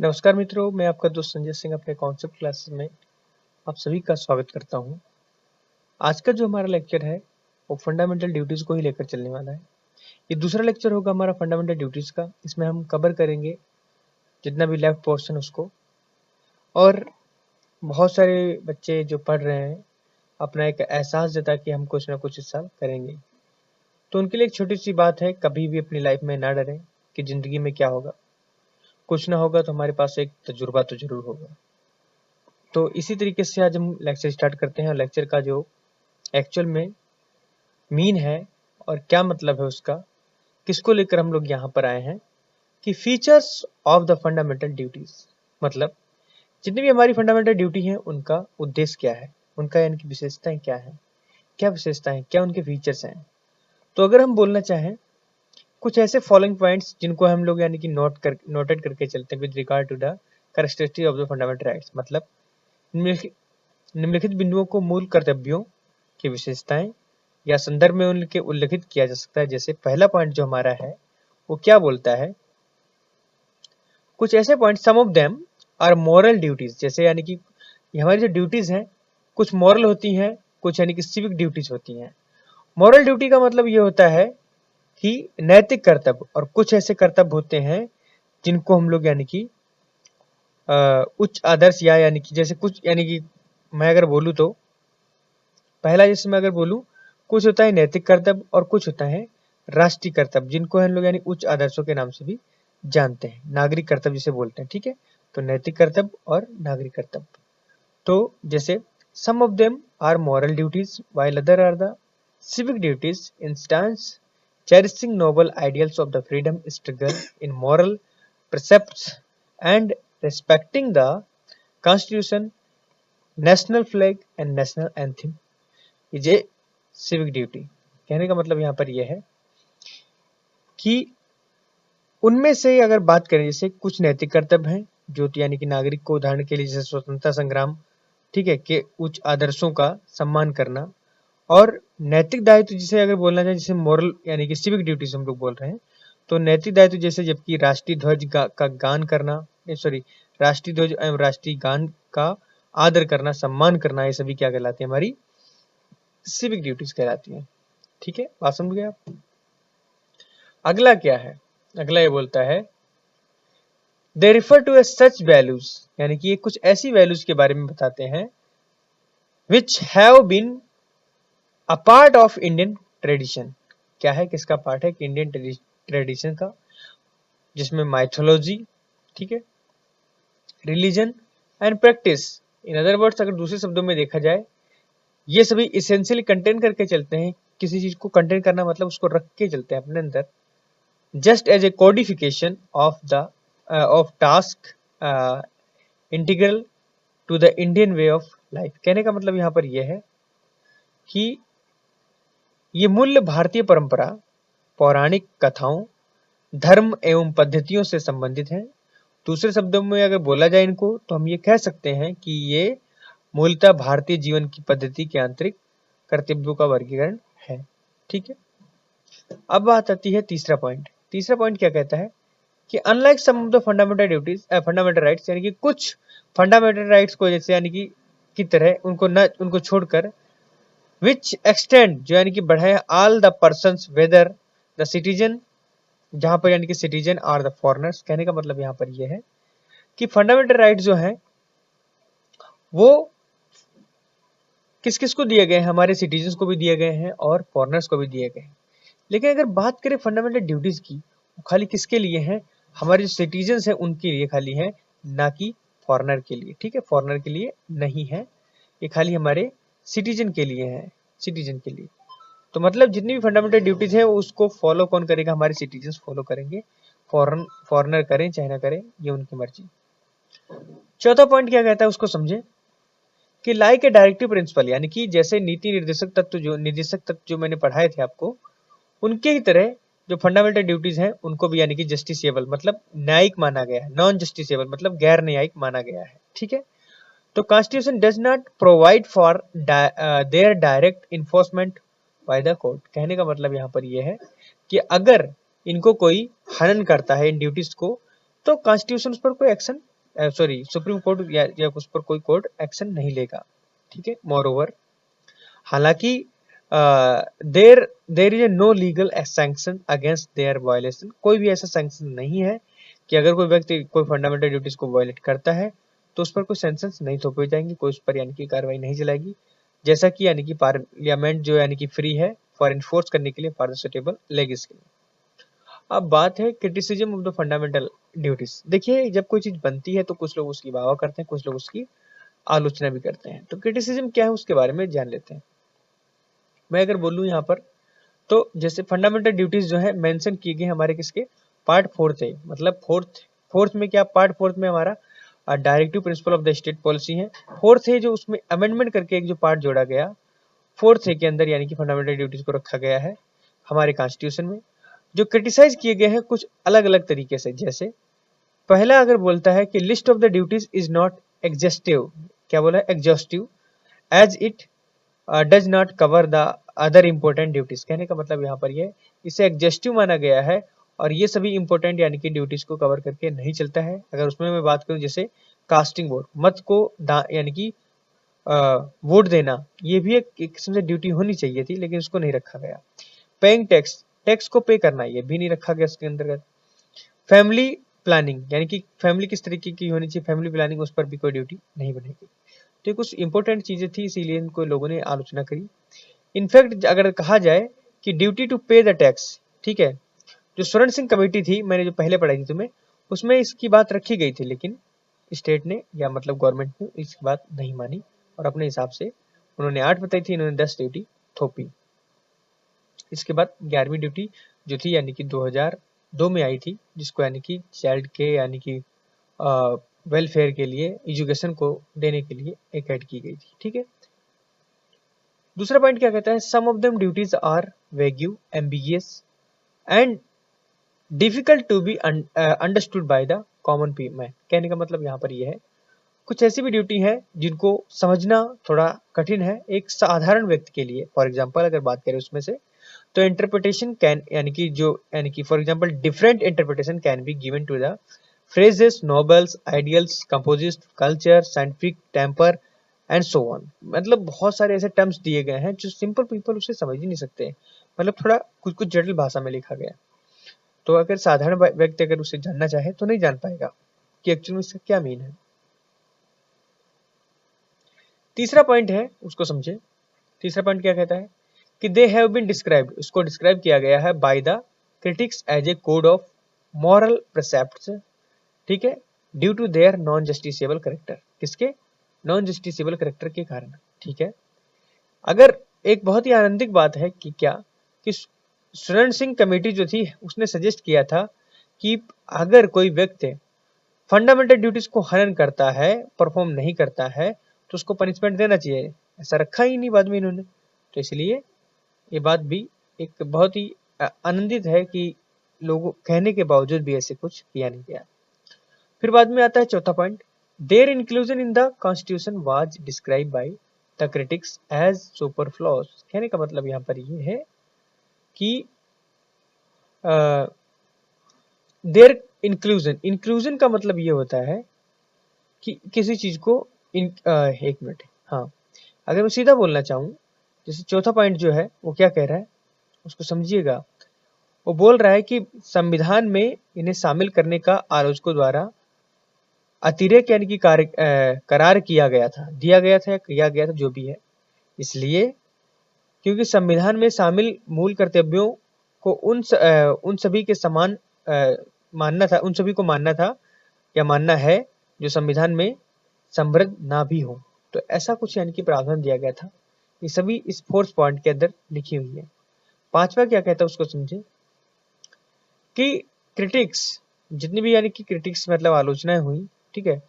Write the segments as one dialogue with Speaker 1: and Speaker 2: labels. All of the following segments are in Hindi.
Speaker 1: नमस्कार मित्रों, मैं आपका दोस्त संजय सिंह अपने कॉन्सेप्ट क्लासेस में आप सभी का स्वागत करता हूं। आज का जो हमारा लेक्चर है वो फंडामेंटल ड्यूटीज को ही लेकर चलने वाला है। ये दूसरा लेक्चर होगा हमारा फंडामेंटल ड्यूटीज का। इसमें हम कवर करेंगे जितना भी लेफ्ट पोर्शन उसको, और बहुत सारे बच्चे जो पढ़ रहे हैं अपना एक एहसास जता कि हम कुछ ना कुछ इस साल करेंगे, तो उनके लिए एक छोटी सी बात है, कभी भी अपनी लाइफ में ना डरें कि जिंदगी में क्या होगा। कुछ ना होगा तो हमारे पास एक तजुर्बा तो जरूर होगा। तो इसी तरीके से आज हम लेक्चर स्टार्ट करते हैं। लेक्चर का जो एक्चुअल में मीन है और क्या मतलब है उसका, किसको लेकर हम लोग यहाँ पर आए हैं कि features of the fundamental duties, मतलब जितनी भी हमारी फंडामेंटल ड्यूटी है उनका उद्देश्य क्या है, उनका यानी कि विशेषताएं क्या है, क्या विशेषताएं, क्या उनके फीचर्स हैं। तो अगर हम बोलना चाहें कुछ ऐसे फॉलोइंग पॉइंट्स जिनको हम लोग यानी कि नोटेड करके चलते हैं with regard to the characteristic of the fundamental rights, मतलब निम्नलिखित बिंदुओं को मूल कर्तव्यों की विशेषताएं या संदर्भ में उनके उल्लेखित किया जा सकता है। जैसे पहला पॉइंट जो हमारा है वो क्या बोलता है, कुछ ऐसे point, some of them are moral duties, जैसे यानी कि हमारी जो ड्यूटीज हैं कुछ मॉरल होती हैं, कुछ यानी कि सिविक ड्यूटीज होती हैं। मॉरल ड्यूटी का मतलब ये होता है कि नैतिक कर्तव्य, और कुछ ऐसे कर्तव्य होते हैं जिनको हम लोग यानी कि उच्च आदर्श या यानी कि जैसे कुछ यानी कि मैं अगर बोलूँ तो पहला जैसे मैं अगर बोलूँ, कुछ होता है नैतिक कर्तव्य और कुछ होता है राष्ट्रीय कर्तव्य, जिनको हम लोग यानी उच्च आदर्शों के नाम से भी जानते हैं, नागरिक कर्तव्य जिसे बोलते हैं। ठीक है, तो नैतिक कर्तव्य और नागरिक कर्तव्य। तो जैसे some of them are moral duties while other are the civic duties, instance cherishing noble ideals of the freedom struggle in moral precepts and respecting the constitution, national flag and national anthem is a civic duty। कहने का मतलब यहाँ पर यह है कि उनमें से अगर बात करें, जैसे कुछ नैतिक कर्तव्य हैं जो यानी कि नागरिक को, उदाहरण के लिए जैसे स्वतंत्रता संग्राम, ठीक है, के उच्च आदर्शों का सम्मान करना, और नैतिक दायित्व जिसे अगर बोलना चाहे, जैसे मोरल यानी कि सिविक ड्यूटीज हम लोग बोल रहे हैं, तो नैतिक दायित्व जैसे जबकि राष्ट्रीय ध्वज का गान करना, राष्ट्रीय ध्वज एवं राष्ट्रीय गान का आदर करना, सम्मान करना, ये सभी क्या कहलाती है, हमारी सिविक ड्यूटीज कहलाती है। ठीक है, बात समझ गए आप। अगला क्या है, अगला ये बोलता है they refer to a such values, यानी कि ये कुछ ऐसी वैल्यूज के बारे में बताते हैं which have been a part of Indian tradition. क्या है, किसका पार्ट है कि इंडियन ट्रेडिशन का, जिसमें माइथोलॉजी, ठीक है, religion and practice, in other words अगर दूसरे शब्दों में देखा जाए, ये सभी इसेंशियली कंटेन करके चलते हैं। किसी चीज को कंटेन करना मतलब उसको रख के चलते हैं अपने अंदर, just as a codification of the of task integral to the Indian way of life. कहने का मतलब यहाँ पर यह है कि ये मूल्य भारतीय परंपरा, पौराणिक कथाओं, धर्म एवं पद्धतियों से संबंधित हैं। दूसरे शब्दों में अगर बोला जाए इनको, तो हम ये कह सकते हैं कि ये मूलतः भारतीय जीवन की पद्धति के आंतरिक कर्तव्यों का वर्गीकरण है। ठीक है, अब बात आती है तीसरा पॉइंट। तीसरा पॉइंट क्या कहता है कि unlike some of the fundamental duties, fundamental rights, यानी कि कुछ फंडामेंटल राइट्स को जैसे यानी कि की तरह उनको छोड़कर, विच एक्सटेंड, जो यानी कि बढ़ाए, all the persons whether the citizen, जहां पर यानी कि सिटीजन आर द फॉरेनर्स। कहने का मतलब यहां पर यह है कि फंडामेंटल राइट जो है वो किस किस को दिए गए हैं, हमारे सिटीजन को भी दिए गए हैं और फॉरेनर्स को भी दिए गए हैं। लेकिन अगर बात करें फंडामेंटल ड्यूटीज की, वो खाली किसके लिए हैं, हमारे जो सिटीजन हैं उनके लिए खाली है, ना कि फॉरेनर के लिए। ठीक है, फॉरेनर के लिए नहीं है, ये खाली हमारे सिटीजन के लिए है, सिटीजन के लिए। तो मतलब जितनी भी फंडामेंटल ड्यूटीज है उसको फॉलो कौन करेगा, हमारे सिटीजन फॉलो करेंगे, फॉरेनर करें चाहे ना करें, ये उनकी मर्जी। चौथा पॉइंट क्या कहता है उसको समझे कि लाइक ए डायरेक्टिव प्रिंसिपल, यानी कि जैसे नीति निर्देशक तत्व जो मैंने पढ़ाए थे आपको, उनके ही तरह जो फंडामेंटल ड्यूटीज हैं उनको भी यानी कि जस्टिसेबल मतलब न्यायिक माना गया है, नॉन जस्टिसेबल मतलब गैर न्यायिक माना गया है। ठीक है, तो constitution does not provide for their direct enforcement by the court. कहने का मतलब यहाँ पर यह है कि अगर इनको कोई हनन करता है इन ड्यूटीज को, तो कॉन्स्टिट्यूशन उस पर कोई एक्शन सॉरी सुप्रीम कोर्ट या उस पर कोई कोर्ट एक्शन नहीं लेगा। ठीक है। मोरओवर, हालांकि there there is no legal sanction against their violation, कोई भी ऐसा सैंक्शन नहीं है कि अगर कोई व्यक्ति कोई फंडामेंटल ड्यूटीज को वायलेट करता है तो उस पर कोई सैंक्शंस नहीं थोपे जाएंगे, कोई उस पर यानी कि कार्रवाई नहीं चलाएगी, जैसा कि यानी कि पार्लियामेंट जो यानी कि फ्री है फॉर इन्फोर्स करने के लिए फॉर द सुटेबल लेजिस्लेशन। अब बात है criticism of the fundamental duties. देखिए, जब कोई चीज बनती है तो कुछ लोग उसकी वाह करते हैं, कुछ लोग उसकी आलोचना भी करते हैं। तो क्रिटिसिज्म क्या है उसके बारे में जान लेते हैं। मैं अगर बोलूं यहाँ पर, तो जैसे फंडामेंटल ड्यूटीज जो है मेंशन किए गए हमारे किसके, पार्ट 4 है, मतलब फोर्थ में क्या, पार्ट 4 में हमारा directive principle of the state policy है। फोर्थ है जो उसमें अमेंडमेंट करके एक जो पार्ट जोड़ा गया फोर्थ है के अंदर, यानी कि फंडामेंटल ड्यूटीज को रखा गया है हमारे कॉन्स्टिट्यूशन में, जो क्रिटिसाइज किए गए हैं कुछ अलग अलग तरीके से। जैसे पहला अगर बोलता है कि list of the duties is not exhaustive, क्या बोला है, exhaustive, as it does not cover the other important duties. कहने का मतलब यहाँ पर ये इसे एग्जॉस्टिव माना गया है और ये सभी इंपॉर्टेंट यानी कि ड्यूटीज को कवर करके नहीं चलता है। अगर उसमें मैं बात करूं जैसे कास्टिंग वोट, मत को यानी कि वोट देना, ये भी एक किस्म से ड्यूटी होनी चाहिए थी लेकिन उसको नहीं रखा गया। पेइंग टैक्स, टैक्स को पे करना, ये भी नहीं रखा गया इसके अंतर्गत। फैमिली प्लानिंग, यानी कि फैमिली किस तरीके की होनी चाहिए, फैमिली प्लानिंग, उस पर भी कोई ड्यूटी नहीं बनेगी। तो ये कुछ इंपॉर्टेंट चीजें थी, इसीलिए इनको लोगों ने आलोचना करी। इनफैक्ट अगर कहा जाए कि ड्यूटी टू पे द टैक्स, ठीक है, जो स्वर्ण सिंह कमेटी थी, मैंने जो पहले पढ़ाई थी तुम्हें, उसमें इसकी बात रखी गई थी, लेकिन स्टेट ने या मतलब गवर्नमेंट ने इसकी बात नहीं मानी और अपने हिसाब से उन्होंने 8 बताई थी, इन्होंने 10 ड्यूटी थोपी। इसके बाद 11वीं ड्यूटी जो थी यानी कि 2002 में आई थी, जिसको यानी कि चाइल्ड के यानी कि वेलफेयर के लिए, एजुकेशन को देने के लिए एक ऐड की गई थी। ठीक है। दूसरा पॉइंट क्या कहता है, some of them duties are vague, ambiguous and difficult to be understood by the common man. कहने का मतलब यहाँ पर यह है कुछ ऐसी भी ड्यूटी है जिनको समझना थोड़ा कठिन है एक साधारण व्यक्ति के लिए। फॉर एग्जांपल अगर बात करें उसमें से, तो इंटरप्रिटेशन कैन यानी कि for example different interpretation can be given to the phrases, novels, ideals, composites, culture, scientific temper and so on. मतलब बहुत सारे ऐसे टर्म्स दिए गए हैं जो सिंपल पीपल उसे समझ ही नहीं सकते, मतलब थोड़ा कुछ कुछ जटिल भाषा में लिखा गया। तो अगर साधारण व्यक्ति अगर उसे जानना चाहे तो नहीं जान पाएगा कि एक्चुअली इसका क्या मीन है। तीसरा पॉइंट है, उसको समझे। तीसरा पॉइंट क्या कहता है कि दे हैव बीन डिस्क्राइब्ड, इसको डिस्क्राइब किया गया है by the critics as a code of moral precepts, ठीक है, due to their non justiciable character. किसके, नॉन जस्टिसेबल करेक्टर के कारण। ठीक है। अगर एक बहुत ही आनंदिक बात है कि क्या कि स्वर्ण सिंह कमेटी जो थी उसने सजेस्ट किया था कि अगर कोई व्यक्ति फंडामेंटल ड्यूटीज को हनन करता है, परफॉर्म नहीं करता है, तो उसको पनिशमेंट देना चाहिए। ऐसा रखा ही नहीं बाद में इन्होंने। तो इसलिए ये बात भी एक बहुत ही आनंदित है कि लोगों कहने के बावजूद भी ऐसे कुछ किया नहीं गया। फिर बाद में आता है चौथा point, their inclusion in the constitution was describe by the critics as superfluous. कहने का मतलब यहाँ पर ये है कि देयर इंक्लूजन का मतलब ये होता है कि किसी चीज को एक मिनट, हाँ, अगर मैं सीधा बोलना चाहूं, जैसे चौथा पॉइंट जो है वो क्या कह रहा है उसको समझिएगा। वो बोल रहा है कि संविधान में इन्हें शामिल करने का आलोचकों द्वारा अतिरेक यानी कि करार किया गया था, दिया गया था या किया गया था, जो भी है। इसलिए क्योंकि संविधान में शामिल मूल कर्तव्यों को उन सभी के समान मानना था, उन सभी को मानना था या मानना है जो संविधान में समृद्ध ना भी हो। तो ऐसा कुछ यानी कि प्रावधान दिया गया था। ये सभी इस फोर्थ पॉइंट के अंदर लिखी हुई है। पांचवा क्या कहता है उसको समझे कि क्रिटिक्स, जितनी भी यानी कि क्रिटिक्स मतलब आलोचनाएं हुई, ठीक है,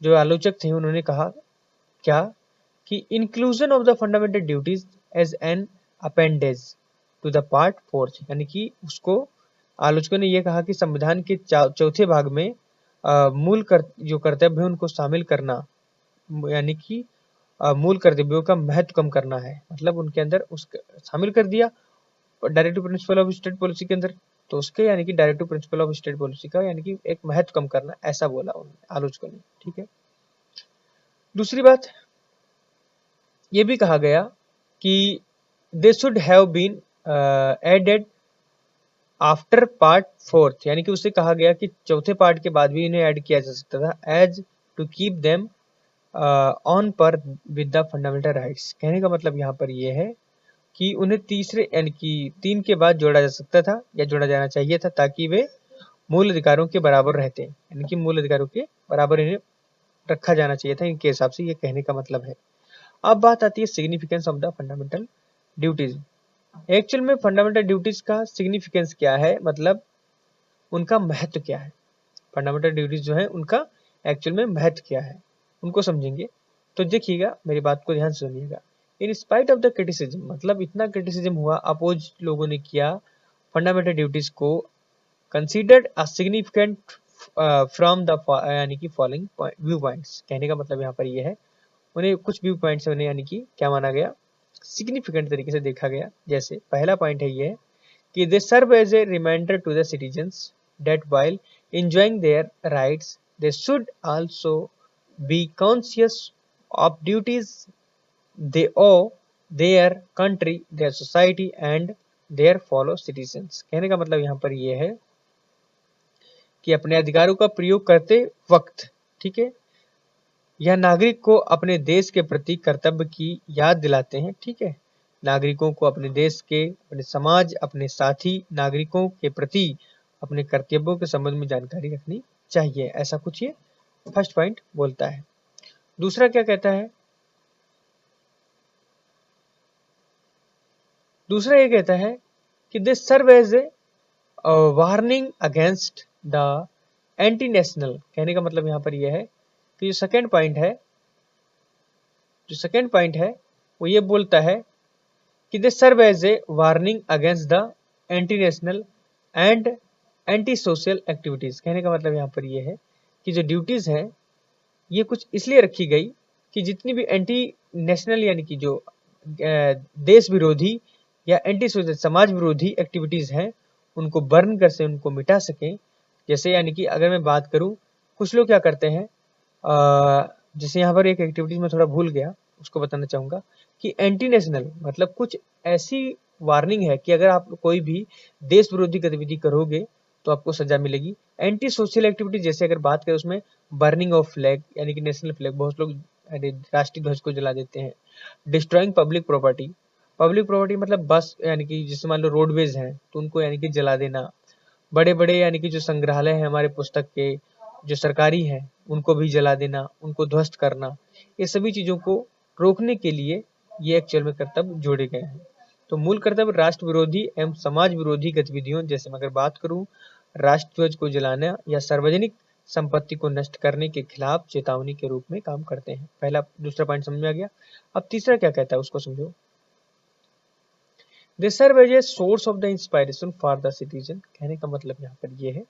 Speaker 1: जो आलोचक थे उन्होंने कहा क्या कि inclusion of the fundamental duties as an appendage to the part 4, यानी कि उसको आलोचकों ने यह कहा कि संविधान के चौथे भाग में मूल जो कर्तव्य है उनको शामिल करना, यानी कि मूल कर्तव्यों का महत्व कम करना है, मतलब उनके अंदर उस शामिल कर दिया directive principle of state policy के अंदर। तो उसके यानी कि directive principle of state policy का यानी कि एक महत्व कम करना, ऐसा बोला उन्होंने, आलोचकों ने। ठीक है, दूसरी बात ये भी कहा गया कि they should have been added after part fourth, यानी कि उससे कहा गया कि चौथे पार्ट के बाद भी इन्हें ऐड किया जा सकता था, as to keep them on par with the fundamental rights. कहने का मतलब यहाँ पर ये है कि उन्हें तीसरे यानी कि 3 के बाद जोड़ा जा सकता था या जोड़ा जाना चाहिए था, ताकि वे मूल अधिकारों के बराबर रहते, यानी कि मूल अधिकारों के बराबर इन्हें रखा जाना चाहिए था, इनके हिसाब से ये कहने का मतलब है। अब बात आती है significance of the fundamental duties. Actual में फंडामेंटल ड्यूटीज का सिग्निफिकेंस क्या है, मतलब उनका महत्व क्या है। फंडामेंटल ड्यूटीज जो है उनका एक्चुअल में महत्व क्या है, उनको समझेंगे। तो देखिएगा, मेरी बात को ध्यान से सुनिएगा। In spite of the criticism, मतलब इतना क्रिटिसिज्म हुआ, अपोज लोगों ने किया फंडामेंटल ड्यूटीज को, considered a significant from the यानी कि फॉलोइंग व्यू पॉइंट्स। कहने का मतलब यहाँ पर ये है, उन्हें कुछ व्यू पॉइंट्स उन्हें यानी कि क्या माना गया, सिग्निफिकेंट तरीके से देखा गया। जैसे पहला पॉइंट है ये कि they serve as a reminder to the citizens that while enjoying their rights, they should also be conscious of duties they owe their country, their society and their fellow citizens। कहने का मतलब यहाँ पर यह है कि अपने अधिकारों का प्रयोग करते वक्त, ठीक है, यह नागरिक को अपने देश के प्रति कर्तव्य की याद दिलाते हैं। ठीक है, नागरिकों को अपने देश के, अपने समाज, अपने साथी नागरिकों के प्रति अपने कर्तव्यों के संबंध में जानकारी रखनी चाहिए, ऐसा कुछ ये फर्स्ट पॉइंट बोलता है। दूसरा क्या कहता है, दूसरा ये कहता है कि they serve as a warning against the anti national. कहने का मतलब यहाँ पर यह है कि जो सेकेंड पॉइंट है वो ये बोलता है कि they serve as a warning against the anti national and anti social activities. कहने का मतलब यहाँ पर यह है कि जो ड्यूटीज हैं ये कुछ इसलिए रखी गई कि जितनी भी एंटी नेशनल यानी कि जो देश विरोधी या एंटी सोशल समाज विरोधी एक्टिविटीज हैं उनको बर्न कर से, उनको मिटा सकें। जैसे यानी कि अगर मैं बात करूं, कुछ लोग क्या करते हैं, जैसे यहाँ पर एक एक्टिविटीज में थोड़ा भूल गया, उसको बताना चाहूंगा कि एंटी नेशनल मतलब कुछ ऐसी वार्निंग है कि अगर आप कोई भी देश विरोधी गतिविधि करोगे तो आपको सजा मिलेगी। एंटी सोशल एक्टिविटी जैसे अगर बात करें उसमें बर्निंग ऑफ फ्लैग यानी कि नेशनल फ्लैग, बहुत लोग राष्ट्रीय ध्वज को जला देते हैं। डिस्ट्रॉइंग पब्लिक प्रॉपर्टी मतलब बस यानी कि जैसे मान लो रोडवेज हैं तो उनको यानी कि जला देना। बड़े बड़े यानी कि जो संग्रहालय हैं हमारे पुस्तक के जो सरकारी हैं उनको भी जला देना, उनको ध्वस्त करना, ये सभी चीजों को रोकने के लिए ये एक्चुअल में कर्तव्य जोड़े गए हैं। तो मूल कर्तव्य राष्ट्र विरोधी एवं समाज विरोधी गतिविधियों, जैसे मैं अगर बात करूं राष्ट्र ध्वज को जलाना या सार्वजनिक संपत्ति को नष्ट करने के खिलाफ चेतावनी के रूप में काम करते हैं। पहला दूसरा पॉइंट समझ में आ गया। अब तीसरा क्या कहता है उसको समझो। They serve as a source of the inspiration for the citizen. कहने का मतलब यहाँ पर ये है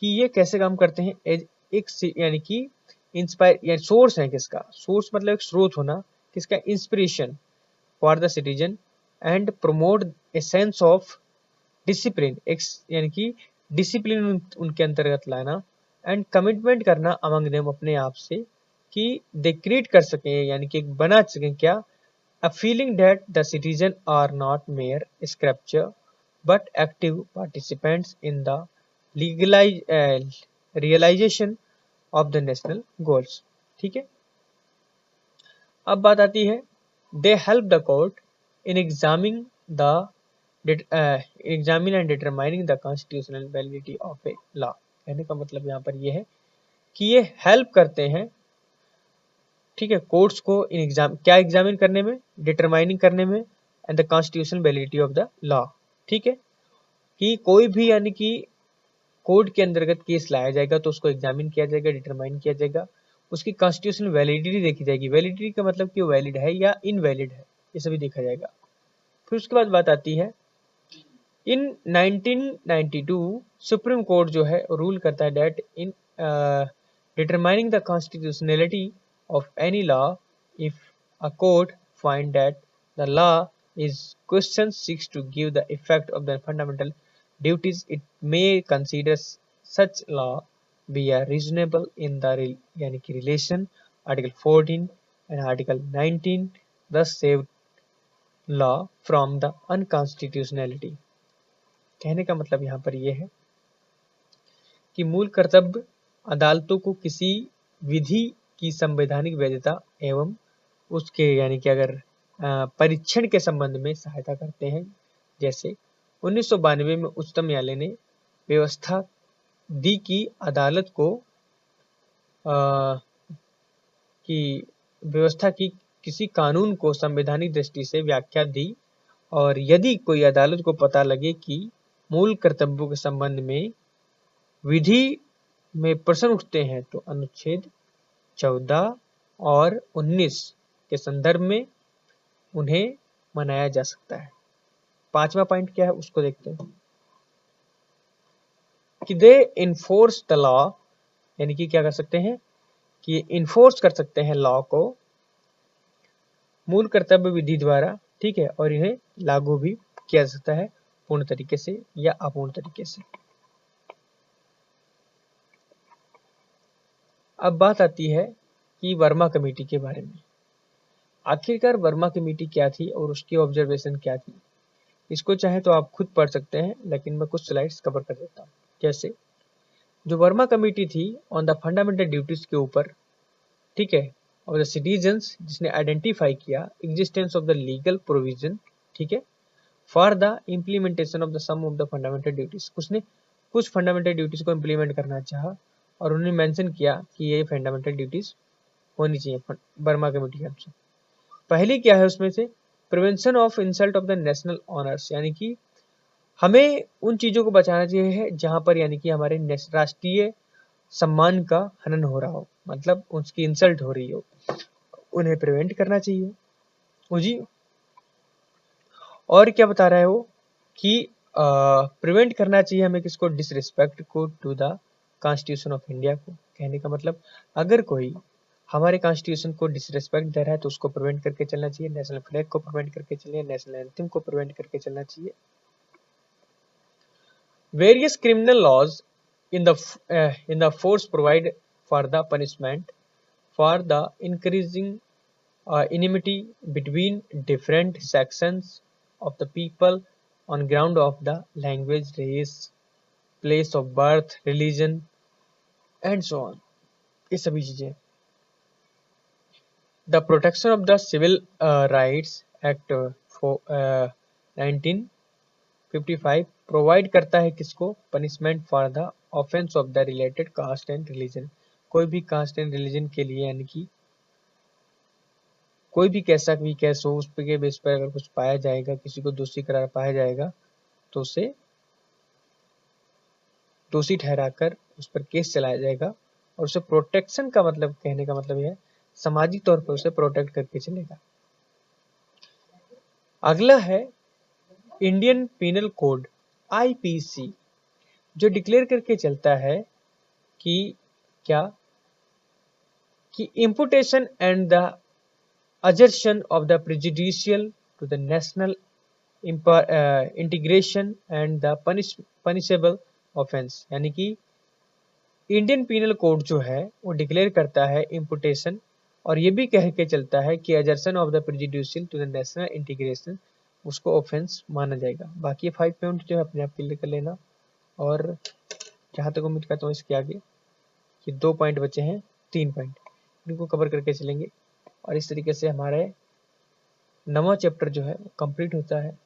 Speaker 1: कि ये कैसे काम करते हैं, एज एक यानी कि इंस्पायर या सोर्स है। किसका सोर्स मतलब एक स्रोत होना, किसका inspiration for the citizen and promote a sense of discipline, एक यानी कि डिसिप्लिन उनके अंतर्गत लाना एंड कमिटमेंट करना अमंग देम अपने आप से कि दे क्रिएट कर सकें यानी कि बना सकें क्या, a feeling that the citizens are not mere scripture but active participants in the realization of the national goals। ठीक है, अब बात आती है they help the court in examining and determining the constitutional validity of a law। कहने का मतलब यहाँ पर यह है कि ये हेल्प करते हैं, ठीक है, कोर्ट्स को इन एग्जाम क्या एग्जामिन करने में, डिटरमाइनिंग करने में and the constitutional validity of the law. ठीक है, कि कोई भी यानी कि कोर्ट के अंतर्गत केस लाया जाएगा तो उसको एग्जामिन किया जाएगा, डिटरमाइन किया जाएगा, उसकी कॉन्स्टिट्यूशनल वैलिडिटी देखी जाएगी। वैलिडिटी का मतलब कि वो वैलिड है या इनवैलिड है, ये सभी देखा जाएगा। फिर उसके बाद बात आती है इन 1992 सुप्रीम कोर्ट जो है रूल करता है that in determining the constitutionality of any law, if a court find that the law is question seeks to give the effect of the fundamental duties it may consider such law be are reasonable in the यानी कि relation article 14 and article 19 thus saved law from the unconstitutionality। कहने का मतलब यहाँ पर यह है कि मूल कर्तव्य अदालतों को किसी विधि की संवैधानिक वैधता एवं उसके यानी कि अगर परीक्षण के संबंध में सहायता करते हैं। जैसे 1992 में उच्चतम न्यायालय ने व्यवस्था दी कि अदालत को कि व्यवस्था की किसी कानून को संवैधानिक दृष्टि से व्याख्या दी, और यदि कोई अदालत को पता लगे कि मूल कर्तव्यों के संबंध में विधि में प्रश्न उठते हैं तो अनुच्छेद 14 और 19 के संदर्भ में उन्हें मनाया जा सकता है। पांचवा पॉइंट क्या है उसको देखते हैं कि दे इन्फोर्स द लॉ, यानी कि क्या कर सकते हैं कि इन्फोर्स कर सकते हैं लॉ को मूल कर्तव्य विधि द्वारा, ठीक है, और इन्हें लागू भी किया जा सकता है पूर्ण तरीके से या अपूर्ण तरीके से। अब बात आती है कि वर्मा कमेटी के बारे में। आखिरकार वर्मा कमेटी क्या थी और उसकी ऑब्जर्वेशन क्या थी, इसको चाहे तो आप खुद पढ़ सकते हैं, लेकिन मैं कुछ स्लाइड्स कवर कर देता हूँ। जैसे जो वर्मा कमेटी थी ऑन द फंडामेंटल ड्यूटीज के ऊपर, ठीक है, और द सिटीजन्स, जिसने आइडेंटिफाई किया existence of the legal provision, ठीक है, for the implementation of the some of the fundamental duties. उसने कुछ फंडामेंटल ड्यूटीज को इम्प्लीमेंट करना चाहा और उन्होंने मेंशन किया कि ये फंडामेंटल ड्यूटीज होनी चाहिए वर्मा कमेटी के अनुसार। पहली क्या है उसमें से, prevention of insult of the national honours, यानी कि हमें उन चीजों को बचाना चाहिए जहां पर यानी कि हमारे राष्ट्रीय सम्मान का हनन हो रहा हो, मतलब उसकी इंसल्ट हो रही हो, उन्हें प्रिवेंट करना चाहिए जी। और क्या बता रहा है वो कि प्रिवेंट करना चाहिए हमें किसको, डिसरिस्पेक्ट को to the constitution of India को। कहने का मतलब अगर कोई हमारे कॉन्स्टिट्यूशन को डिसरिस्पेक्ट दे रहा है तो उसको प्रिवेंट करके चलना चाहिए, नेशनल फ्लैग को प्रिवेंट करके चलिए, नेशनल एंथम को प्रिवेंट करके चलना चाहिए। Various criminal laws in the force provide for the punishment for the increasing enmity between different sections of the people on ground of the language, race, place of birth, religion and so on। ये सभी चीजें। The Protection of the Civil Rights Act 1955 provide करता है किसको, punishment for the offence of the related caste and religion. कोई भी कास्ट एंड रिलीजन के लिए यानी कि कोई भी कैसा भी केस हो, उस के बेस पर अगर कुछ पाया जाएगा, किसी को दोषी करार पाया जाएगा तो उसे दोषी ठहराकर उस पर केस चलाया जाएगा, और उसे प्रोटेक्शन का मतलब, कहने का मतलब यह सामाजिक तौर पर उसे प्रोटेक्ट करके चलेगा। अगला है इंडियन पीनल कोड IPC, जो डिक्लेयर करके चलता है कि क्या कि imputation and the assertion of the prejudicial to the national integration and the punishable offense। यानी कि इंडियन पीनल कोड जो है वो डिक्लेयर करता है imputation, और ये भी कह के चलता है कि assertion of the prejudicial to the national integration उसको ऑफेंस माना जाएगा। बाकी ये 5 पॉइंट जो है अपने आप क्लियर कर लेना, और जहां तक उम्मीद करता हूँ इसके आगे ये 2 पॉइंट बचे हैं, 3 पॉइंट, इनको कवर करके चलेंगे, और इस तरीके से हमारे 9वां चैप्टर जो है कंप्लीट होता है।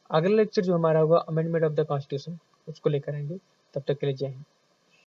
Speaker 1: अगला लेक्चर जो हमारा होगा अमेंडमेंट ऑफ द कॉन्स्टिट्यूशन, उसको लेकर आएंगे। तब तक के लिए जय हिंद।